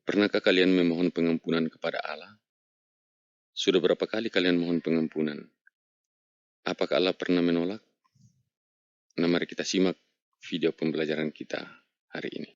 Pernahkah kalian memohon pengampunan kepada Allah? Sudah berapa kali kalian mohon pengampunan? Apakah Allah pernah menolak? Nah, mari kita simak video pembelajaran kita hari ini.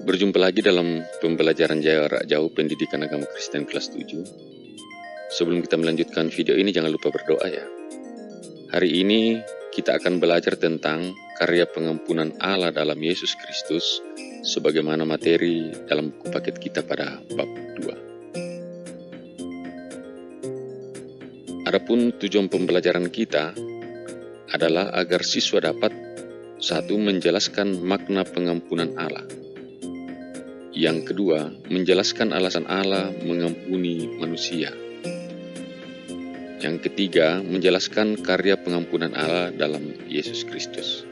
Berjumpa lagi dalam pembelajaran jarak jauh pendidikan agama Kristen kelas 7. Sebelum kita melanjutkan video ini, jangan lupa berdoa ya. Hari ini kita akan belajar tentang karya pengampunan Allah dalam Yesus Kristus sebagaimana materi dalam buku paket kita pada bab 2. Adapun tujuan pembelajaran kita adalah agar siswa dapat satu, menjelaskan makna pengampunan Allah. Yang kedua, menjelaskan alasan Allah mengampuni manusia. Yang ketiga, menjelaskan karya pengampunan Allah dalam Yesus Kristus.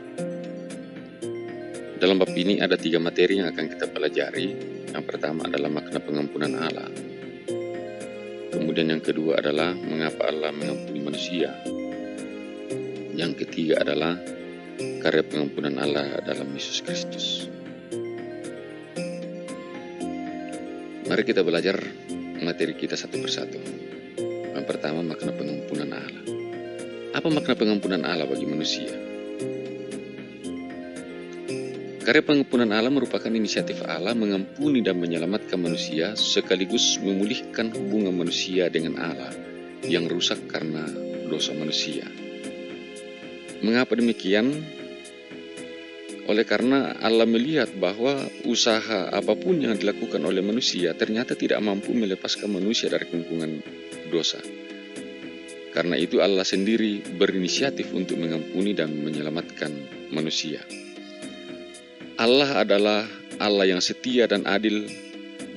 Dalam bab ini ada 3 materi yang akan kita pelajari. Yang pertama adalah makna pengampunan Allah. Kemudian yang kedua adalah mengapa Allah mengampuni manusia. Yang ketiga adalah karya pengampunan Allah dalam Yesus Kristus. Mari kita belajar materi kita satu persatu. Yang pertama, makna pengampunan Allah. Apa makna pengampunan Allah bagi manusia? Karya pengampunan Allah merupakan inisiatif Allah mengampuni dan menyelamatkan manusia sekaligus memulihkan hubungan manusia dengan Allah yang rusak karena dosa manusia. Mengapa demikian? Oleh karena Allah melihat bahwa usaha apapun yang dilakukan oleh manusia ternyata tidak mampu melepaskan manusia dari kungkungan dosa. Karena itu Allah sendiri berinisiatif untuk mengampuni dan menyelamatkan manusia. Allah adalah Allah yang setia dan adil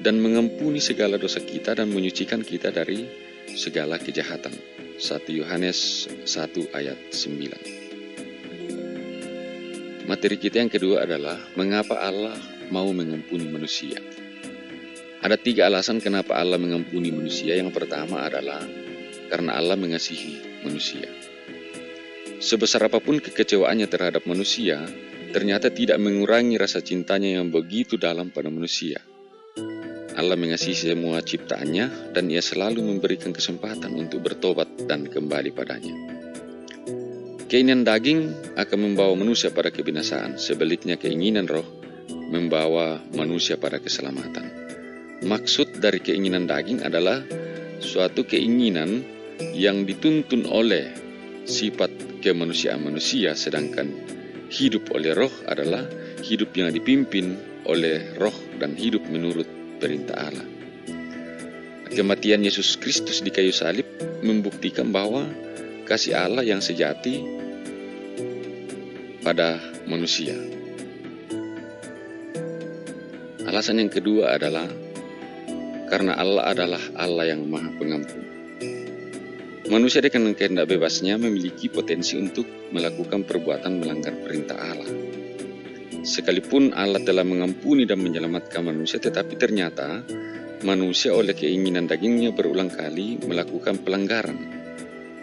dan mengampuni segala dosa kita dan menyucikan kita dari segala kejahatan. 1 Yohanes 1 ayat 9. Materi kita yang kedua adalah mengapa Allah mau mengampuni manusia. Ada 3 alasan kenapa Allah mengampuni manusia. Yang pertama adalah karena Allah mengasihi manusia. Sebesar apapun kekecewaannya terhadap manusia, ternyata tidak mengurangi rasa cintanya yang begitu dalam pada manusia. Allah mengasihi semua ciptaannya dan Ia selalu memberikan kesempatan untuk bertobat dan kembali padanya. Keinginan daging akan membawa manusia pada kebinasaan, sebaliknya keinginan roh membawa manusia pada keselamatan. Maksud dari keinginan daging adalah suatu keinginan yang dituntun oleh sifat kemanusiaan manusia, sedangkan hidup oleh roh adalah hidup yang dipimpin oleh roh dan hidup menurut perintah Allah. Kematian Yesus Kristus di kayu salib membuktikan bahwa kasih Allah yang sejati pada manusia. Alasan yang kedua adalah karena Allah adalah Allah yang Maha Pengampun. Manusia dengan kehendak bebasnya memiliki potensi untuk melakukan perbuatan melanggar perintah Allah. Sekalipun Allah telah mengampuni dan menyelamatkan manusia, tetapi ternyata manusia oleh keinginan dagingnya berulang kali melakukan pelanggaran.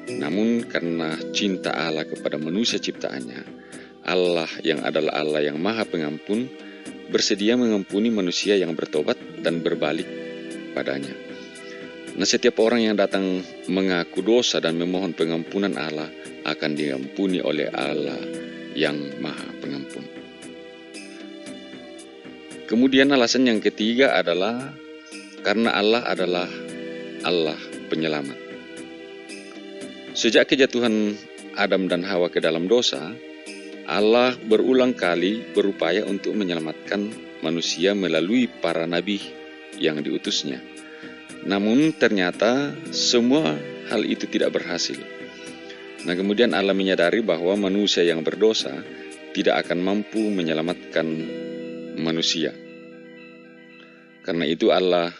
Namun karena cinta Allah kepada manusia ciptaannya, Allah yang adalah Allah yang Maha Pengampun bersedia mengampuni manusia yang bertobat dan berbalik padanya. Nah, setiap orang yang datang mengaku dosa dan memohon pengampunan Allah akan diampuni oleh Allah yang Maha Pengampun. Kemudian alasan yang ketiga adalah karena Allah adalah Allah penyelamat. Sejak kejatuhan Adam dan Hawa ke dalam dosa, Allah berulang kali berupaya untuk menyelamatkan manusia melalui para nabi yang diutusnya. Namun ternyata semua hal itu tidak berhasil. Nah, kemudian Allah menyadari bahwa manusia yang berdosa tidak akan mampu menyelamatkan manusia. Karena itu Allah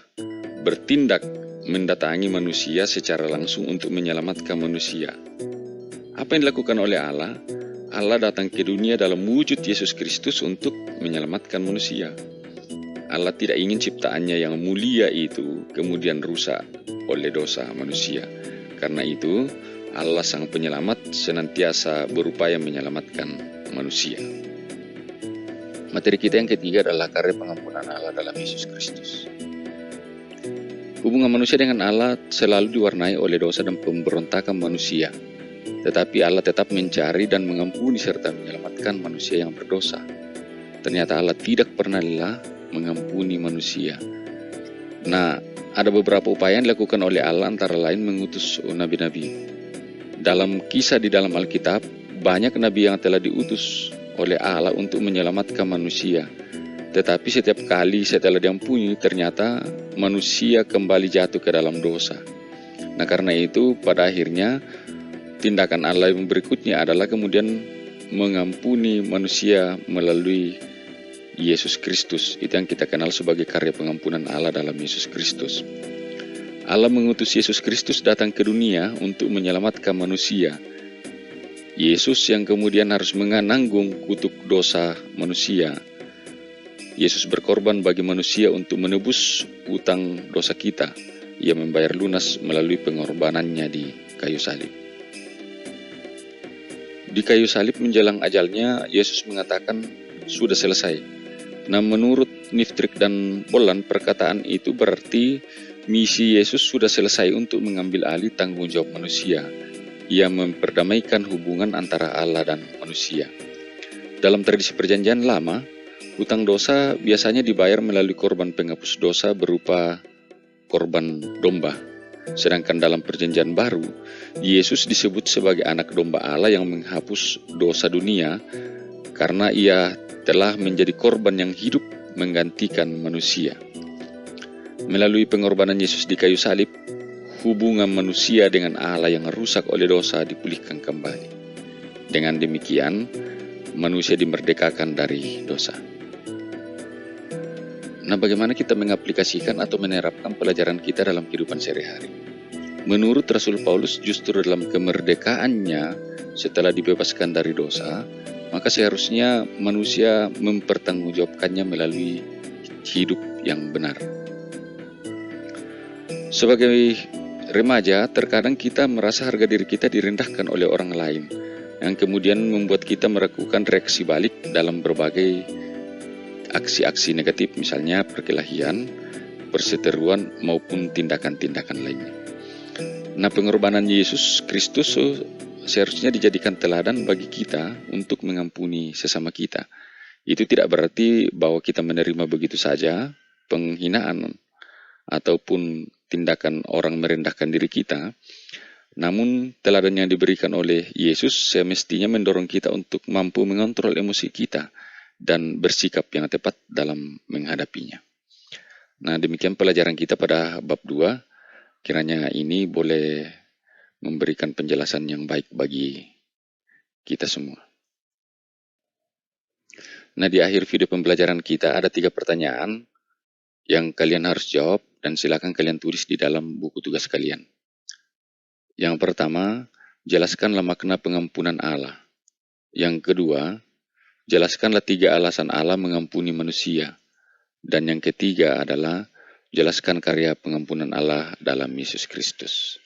bertindak mendatangi manusia secara langsung untuk menyelamatkan manusia. Apa yang dilakukan oleh Allah? Allah datang ke dunia dalam wujud Yesus Kristus untuk menyelamatkan manusia. Allah tidak ingin ciptaannya yang mulia itu kemudian rusak oleh dosa manusia. Karena itu, Allah Sang Penyelamat senantiasa berupaya menyelamatkan manusia. Materi kita yang ketiga adalah karya pengampunan Allah dalam Yesus Kristus. Hubungan manusia dengan Allah selalu diwarnai oleh dosa dan pemberontakan manusia. Tetapi Allah tetap mencari dan mengampuni serta menyelamatkan manusia yang berdosa. Ternyata Allah tidak pernah lelah mengampuni manusia. Nah, ada beberapa upaya yang dilakukan oleh Allah, antara lain mengutus nabi-nabi. Dalam kisah di dalam Alkitab, banyak nabi yang telah diutus oleh Allah untuk menyelamatkan manusia. Tetapi setiap kali setelah diampuni, ternyata manusia kembali jatuh ke dalam dosa. Nah, karena itu pada akhirnya tindakan Allah yang berikutnya adalah kemudian mengampuni manusia melalui Yesus Kristus. Itu yang kita kenal sebagai karya pengampunan Allah dalam Yesus Kristus. Allah mengutus Yesus Kristus datang ke dunia untuk menyelamatkan manusia. Yesus yang kemudian harus menanggung kutuk dosa manusia. Yesus berkorban bagi manusia untuk menebus utang dosa kita. Ia membayar lunas melalui pengorbanannya di kayu salib. Di kayu salib menjelang ajalnya, Yesus mengatakan, "Sudah selesai." Nah, menurut Niftrik dan Bolan, perkataan itu berarti misi Yesus sudah selesai untuk mengambil alih tanggung jawab manusia. Ia memperdamaikan hubungan antara Allah dan manusia. Dalam tradisi Perjanjian Lama, hutang dosa biasanya dibayar melalui korban penghapus dosa berupa korban domba. Sedangkan dalam Perjanjian Baru, Yesus disebut sebagai anak domba Allah yang menghapus dosa dunia karena ia telah menjadi korban yang hidup menggantikan manusia. Melalui pengorbanan Yesus di kayu salib, hubungan manusia dengan Allah yang rusak oleh dosa dipulihkan kembali. Dengan demikian, manusia dimerdekakan dari dosa. Nah, bagaimana kita mengaplikasikan atau menerapkan pelajaran kita dalam kehidupan sehari-hari? Menurut Rasul Paulus, justru dalam kemerdekaannya setelah dibebaskan dari dosa, maka seharusnya manusia mempertanggungjawabkannya melalui hidup yang benar. Sebagai remaja, terkadang kita merasa harga diri kita direndahkan oleh orang lain, yang kemudian membuat kita melakukan reaksi balik dalam berbagai aksi-aksi negatif, misalnya perkelahian, perseteruan, maupun tindakan-tindakan lainnya. Nah, pengorbanan Yesus Kristus seharusnya dijadikan teladan bagi kita untuk mengampuni sesama kita. Itu tidak berarti bahwa kita menerima begitu saja penghinaan ataupun tindakan orang merendahkan diri kita. Namun, teladan yang diberikan oleh Yesus semestinya mendorong kita untuk mampu mengontrol emosi kita dan bersikap yang tepat dalam menghadapinya. Nah, demikian pelajaran kita pada bab 2. Kiranya ini boleh memberikan penjelasan yang baik bagi kita semua. Nah, di akhir video pembelajaran kita ada 3 pertanyaan yang kalian harus jawab dan silakan kalian tulis di dalam buku tugas kalian. Yang pertama, jelaskanlah makna pengampunan Allah. Yang kedua, jelaskanlah 3 alasan Allah mengampuni manusia. Dan yang ketiga adalah jelaskan karya pengampunan Allah dalam Yesus Kristus.